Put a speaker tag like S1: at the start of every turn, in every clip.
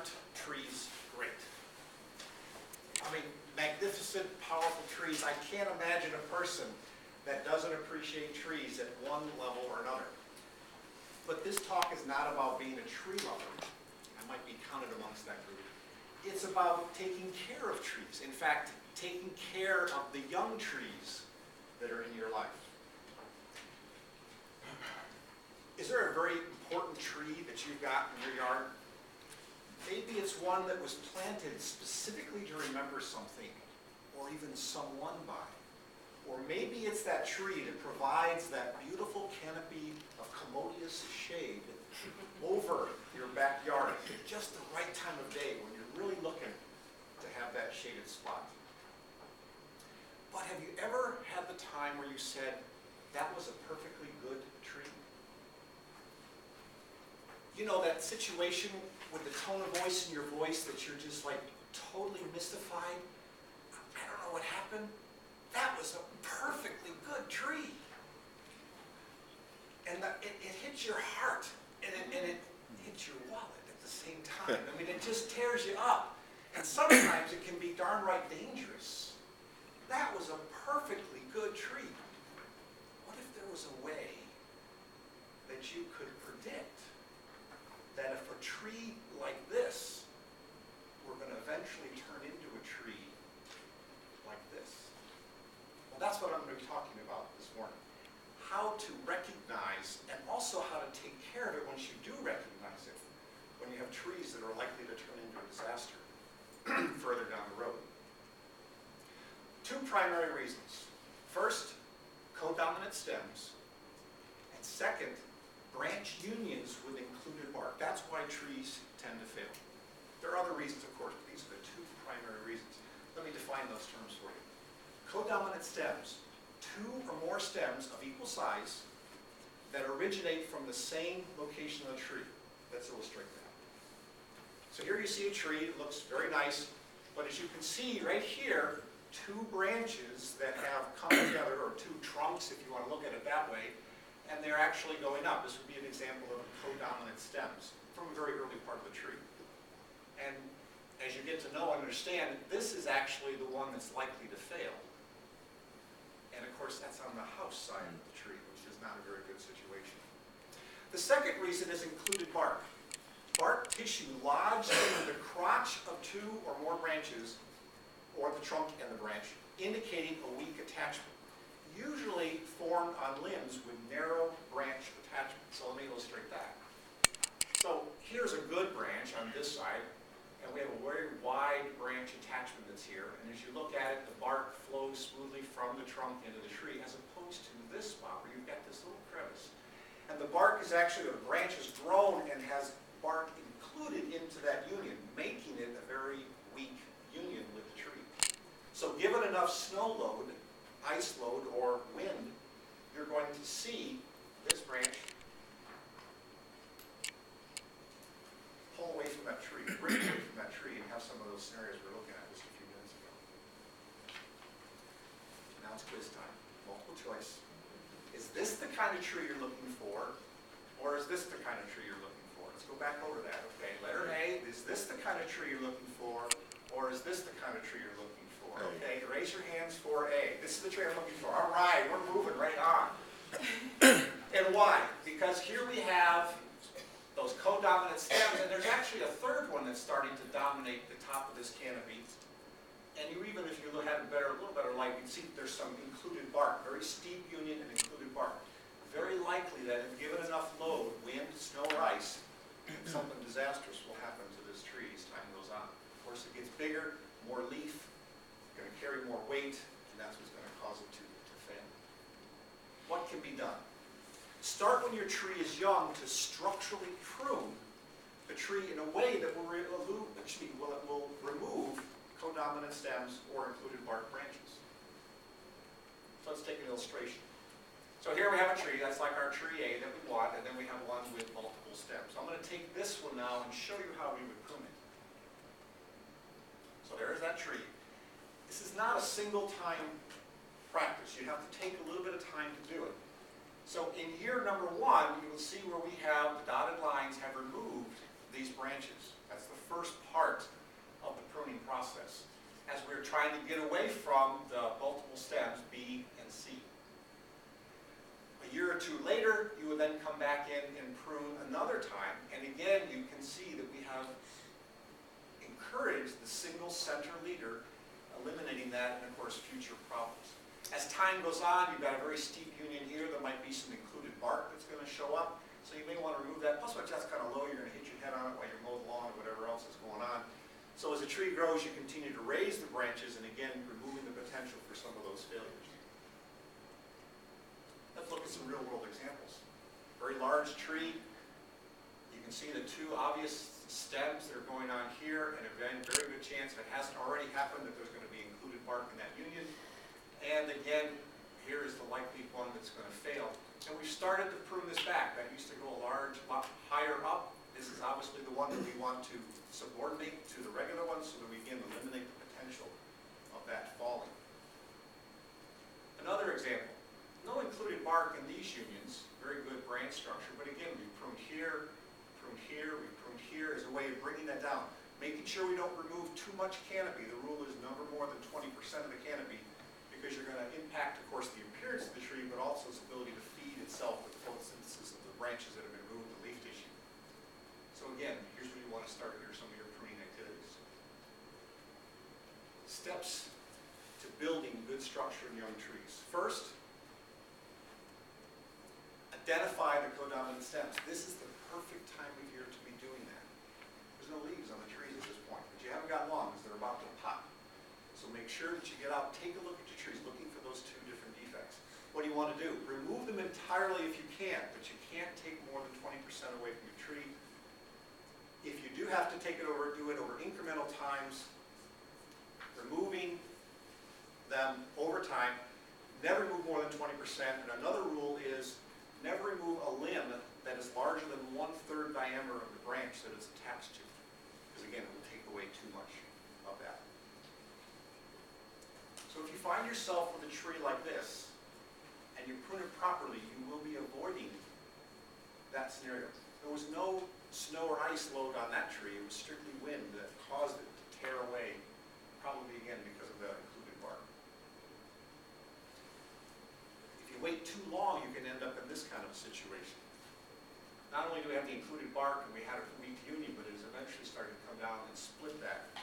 S1: aren't trees great? I mean, magnificent, powerful trees. I can't imagine a person that doesn't appreciate trees at one level or another. But this talk is not about being a tree lover. I might be counted amongst that group. It's about taking care of trees. In fact, taking care of the young trees that are in your life. Is there a very important tree that you've got in your yard? Maybe it's one that was planted specifically to remember something, or even someone by. Or maybe it's that tree that provides that beautiful canopy of commodious shade over your backyard at just the right time of day when you're really looking to have that shaded spot. But have you ever had the time where you said, that was a perfectly good tree? You know, that situation with the tone of voice in your voice that you're just like totally mystified? I don't know what happened. That was a perfectly good tree. And it hits your heart, and it hits your wallet at the same time. I mean, it just tears you up. And sometimes it can be darn right dangerous. That was a perfectly good tree. What if there was a way that you could predict that if a tree like this were going to eventually turn into a tree like this? Well, that's what I'm going to be talking about this morning. How to recognize and also how to take care of it once you do recognize it, when you have trees that are likely to turn into a disaster further down the road. Two primary reasons. First, codominant stems. And second, branch unions with included bark. That's why trees tend to fail. There are other reasons, of course, but these are the two primary reasons. Let me define those terms for you. Codominant stems, two or more stems of equal size that originate from the same location of the tree. Let's illustrate that. So here you see a tree. It looks very nice, but as you can see right here, two branches that have come together, or two trunks if you want to look at it that way, and they're actually going up. This would be an example of codominant stems from a very early part of the tree. And as you get to know and understand, this is actually the one that's likely to fail. And of course, that's on the house side of the tree, which is not a very good situation. The second reason is included bark. Bark tissue lodged into the crotch of two or more branches, or the trunk and the branch, indicating a weak attachment, usually formed on limbs with narrow branch attachment. So let me illustrate that. So here's a good branch on this side, and we have a very wide branch attachment that's here. And as you look at it, the bark flows smoothly from the trunk into the tree, as opposed to this spot where you've got this little crevice. And the bark is actually, the branch has grown and has bark included into that union, making it a very weak union with the tree. So given enough snow load, ice load, or wind, you're going to see this branch pull away from that tree, break away from that tree, and have some of those scenarios we were looking at just a few minutes ago. Now it's quiz time. Multiple choice. Is this the kind of tree you're looking for, or is this the kind of tree you're looking for? Let's go back over that. Okay, letter A, is this the kind of tree you're looking for, or is this the kind of tree you're looking for? Okay, raise your hands for A. This is the tree I'm looking for. All right, we're moving right on. And why? Because here we have those codominant stems, and there's actually a third one that's starting to dominate the top of this canopy. And you even, if you had a little better light, you'd see there's some included bark, very steep union and included bark. Very likely that if given enough load, wind, snow, or ice, something disastrous will happen to this tree as time goes on. Of course, it gets bigger, more leaf, going to carry more weight, and that's what's going to cause it to fail. What can be done? Start when your tree is young to structurally prune the tree in a way that will remove codominant stems or included bark branches. So let's take an illustration. So here we have a tree, that's like our tree A that we want, and then we have one with multiple stems. I'm going to take this one now and show you how we would prune it. So there's that tree. This is not a single time practice. You have to take a little bit of time to do it. So in year number one, you will see where we have the dotted lines have removed these branches. That's the first part of the pruning process, as we're trying to get away from the multiple stems B and C. A year or two later, you would then come back in and prune another time, and again you can see that we have encouraged the single center leader, eliminating that and of course future problems. As time goes on, you've got a very steep union here. There might be some included bark that's going to show up, so you may want to remove that. Plus, that's kind of low, you're going to hit your head on it while you're mowing the lawn or whatever else is going on. So as a tree grows, you continue to raise the branches and again, removing the potential for some of those failures. Let's look at some real world examples. Very large tree. You can see the two obvious stems that are going on here, and again, very good chance, if it hasn't already happened, that there's going to be included bark in that union. And again, here is the likely one that's going to fail. And we've started to prune this back. That used to go a lot higher up. This is obviously the one that we want to subordinate to the regular one so that we can eliminate the potential of that falling. Another example, no included bark in these unions, very good branch structure, but again, we pruned here, we pruned here as a way of bringing that down. Making sure we don't remove too much canopy. The rule is never more than 20% of the canopy, because you're going to impact, of course, the appearance of the tree, but also its ability to feed itself with photosynthesis of the branches that have been removed, the leaf tissue. So again, here's where you want to start here, some of your pruning activities. Steps to building good structure in young trees. First, identify the codominant stems. This is the perfect time of year to be doing that. There's no leaves on the trees at this point, but you haven't got long because they're about to pop. So make sure that you get out, take a look at your trees, looking for those two different defects. What do you want to do? Remove them entirely if you can, but you can't take more than 20% away from your tree. If you do have to take it over, do it over incremental times, removing them over time. Never remove more than 20%. And another rule is never remove a limb that is larger than 1/3 diameter of the branch that it's attached to. Because again, it will take away too much of that. So if you find yourself with a tree like this, and you prune it properly, you will be avoiding that scenario. There was no snow or ice load on that tree. It was strictly wind that caused it to tear away, probably again because of the included bark. If you wait too long, you can end up in this kind of a situation. Not only do we have the included bark and we had a weak union, but it has eventually started to come down and split that.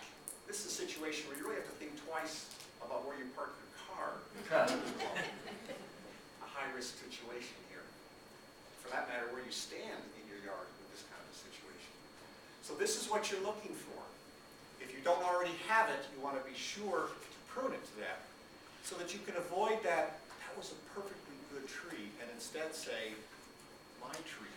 S1: This is a situation where you really have to think twice about where you park your car. A high-risk situation here. For that matter, where you stand in your yard with this kind of a situation. So this is what you're looking for. If you don't already have it, you want to be sure to prune it to that, so that you can avoid that was a perfectly good tree, and instead say, my tree